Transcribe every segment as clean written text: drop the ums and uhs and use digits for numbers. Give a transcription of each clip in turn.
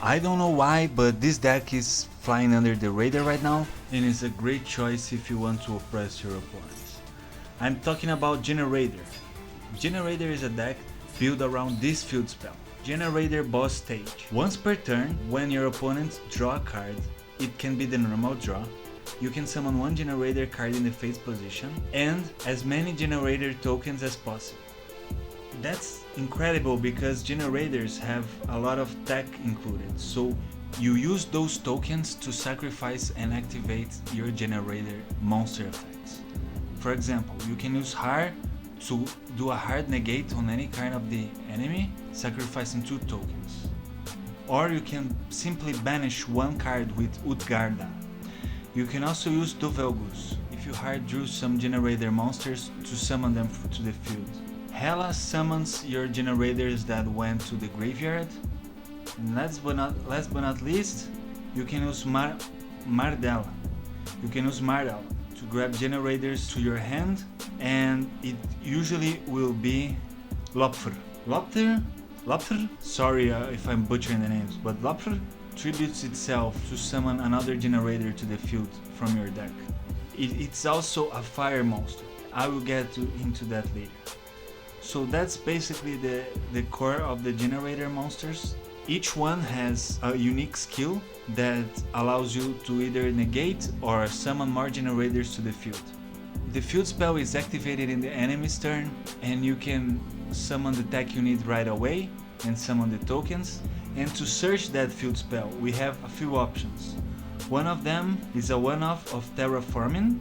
I don't know why, but this deck is flying under the radar right now and is a great choice if you want to oppress your opponents. I'm talking about Generaider. Generaider is a deck built around this field spell. Generaider boss stage. Once per turn, when your opponent draw a card, it can be the normal draw, you can summon one Generaider card in the face position and as many Generaider tokens as possible. That's incredible because Generaiders have a lot of tech included, so you use those tokens to sacrifice and activate your Generaider monster effects. For example, you can use Har to do a hard negate on any kind of the enemy, sacrificing 2 tokens. Or you can simply banish one card with Utgarda. You can also use Duel if you hard drew some Generaider monsters to summon them to the field. Hela summons your Generaiders that went to the graveyard. And last but not least, you can use Mardella. You can use Mardella to grab Generaiders to your hand, and it usually will be Loptr? Sorry if I'm butchering the names, but Loptr tributes itself to summon another Generaider to the field from your deck. It's also a fire monster. I will get into that later. So that's basically the core of the Generaider monsters. Each one has a unique skill that allows you to either negate or summon more Generaiders to the field. The field spell is activated in the enemy's turn and you can summon the tech you need right away and summon the tokens. And to search that field spell we have a few options. One of them is a one-off of Terraforming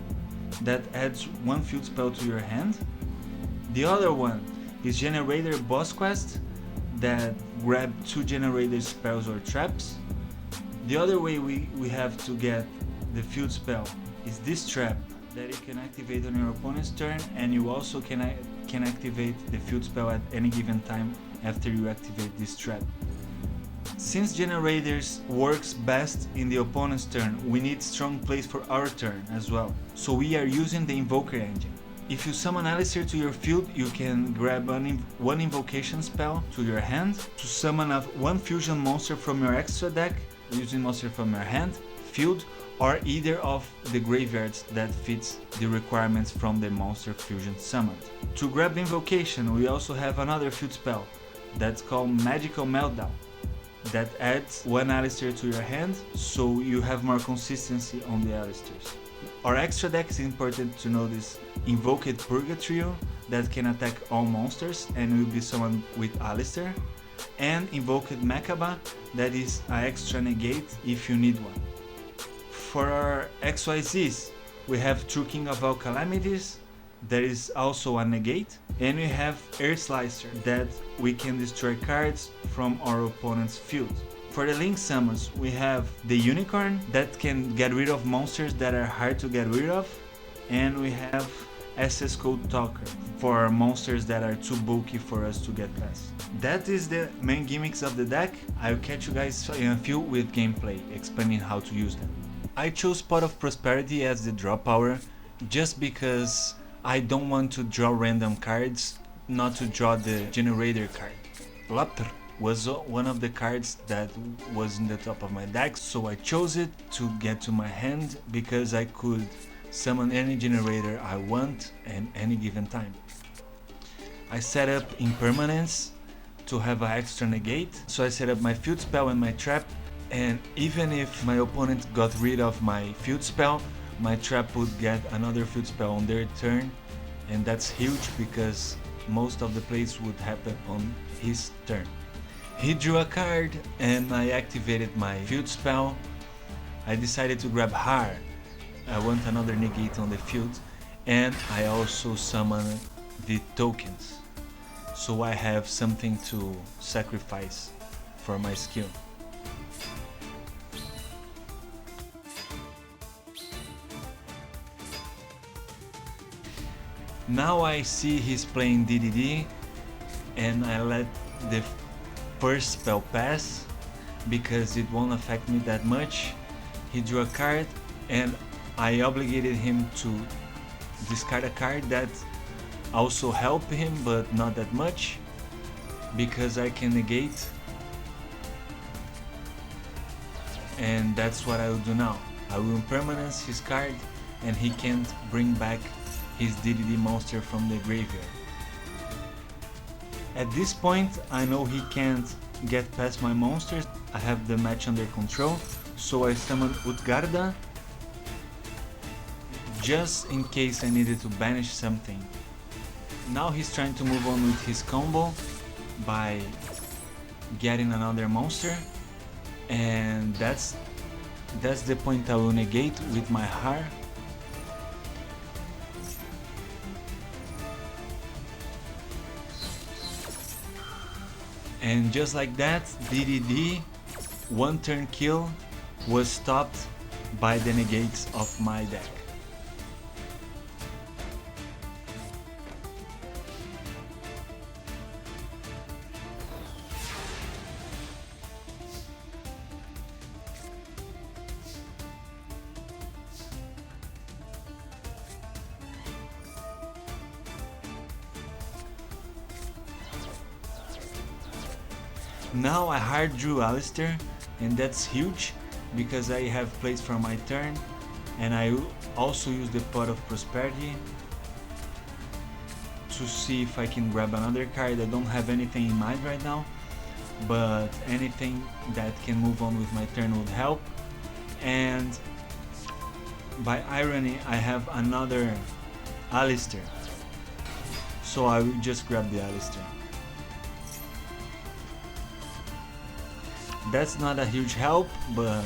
that adds 1 field spell to your hand. The other one is Generaider Boss Quest that grab 2 Generaider spells or traps. The other way we have to get the field spell is this trap that you can activate on your opponent's turn, and you also can activate the field spell at any given time after you activate this trap. Since Generaiders works best in the opponent's turn, we need strong plays for our turn as well. So we are using the Invoker engine. If you summon Alistair to your field, you can grab one invocation spell to your hand to summon one fusion monster from your extra deck, using monster from your hand, field, or either of the graveyards that fits the requirements from the monster fusion summoned. To grab invocation, we also have another field spell that's called Magical Meltdown that adds 1 Alistair to your hand, so you have more consistency on the Alistairs. Our extra deck is important to notice Invoked Purgatory that can attack all monsters and will be summoned with Alistair, and Invoked Mechaba that is an extra negate if you need one. For our XYZs, we have True King of All Calamities, that is also a negate, and we have Air Slicer that we can destroy cards from our opponent's field. For the Link summons, we have the Unicorn that can get rid of monsters that are hard to get rid of, and we have SS Code Talker for monsters that are too bulky for us to get past. That is the main gimmicks of the deck. I'll catch you guys in a few with gameplay, explaining how to use them. I chose Pot of Prosperity as the draw power just because I don't want to draw random cards, not to draw the Generaider card. Loptr was one of the cards that was in the top of my deck, so I chose it to get to my hand because I could summon any Generaider I want at any given time. I set up Impermanence to have an extra negate, so I set up my field spell and my trap, and even if my opponent got rid of my field spell, my trap would get another field spell on their turn, and that's huge because most of the plays would happen on his turn. He drew a card and I activated my field spell. I decided to grab Har. I want another negate on the field, and I also summoned the tokens, so I have something to sacrifice for my skill. Now I see he's playing DDD, and I let the first spell pass because it won't affect me that much. He drew a card and I obligated him to discard a card that also helped him, but not that much, because I can negate. And that's what I will do now. I will impermanence his card and he can't bring back his DDD monster from the graveyard. At this point I know he can't get past my monsters. I have the match under control, so I summon Utgarda just in case I needed to banish something. Now he's trying to move on with his combo by getting another monster, and that's the point I will negate with my heart. And just like that, DDD, one turn kill, was stopped by the negates of my deck. Now I hard drew Alistair, and that's huge because I have plays for my turn, and I also use the Pot of Prosperity to see if I can grab another card. I don't have anything in mind right now, but anything that can move on with my turn would help. And by irony I have another Alistair, so I will just grab the Alistair. That's not a huge help, but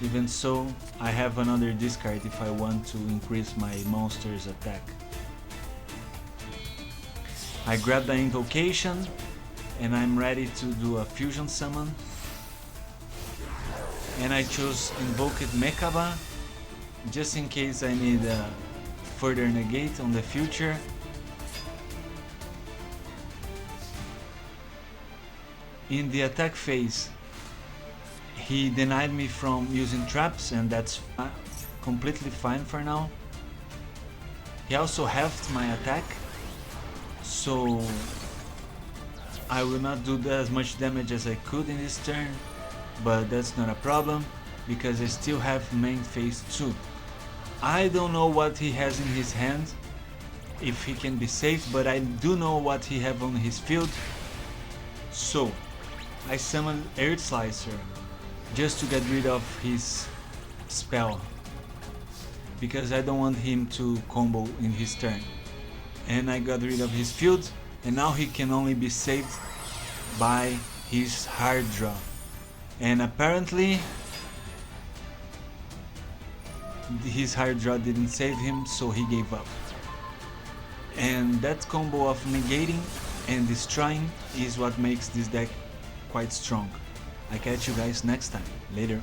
even so, I have another discard if I want to increase my monster's attack. I grab the Invocation and I'm ready to do a fusion summon. And I chose Invoked Mekaba just in case I need a further negate on the future. In the attack phase, he denied me from using traps, and that's completely fine for now. He also halved my attack, so I will not do as much damage as I could in this turn, but that's not a problem because I still have main phase 2. I don't know what he has in his hand, if he can be safe, but I do know what he have on his field. So I summoned Earth Slicer just to get rid of his spell, because I don't want him to combo in his turn. And I got rid of his field, and now he can only be saved by his hard draw. And apparently his hard draw didn't save him, so he gave up. And that combo of negating and destroying is what makes this deck quite strong. I catch you guys next time. Later.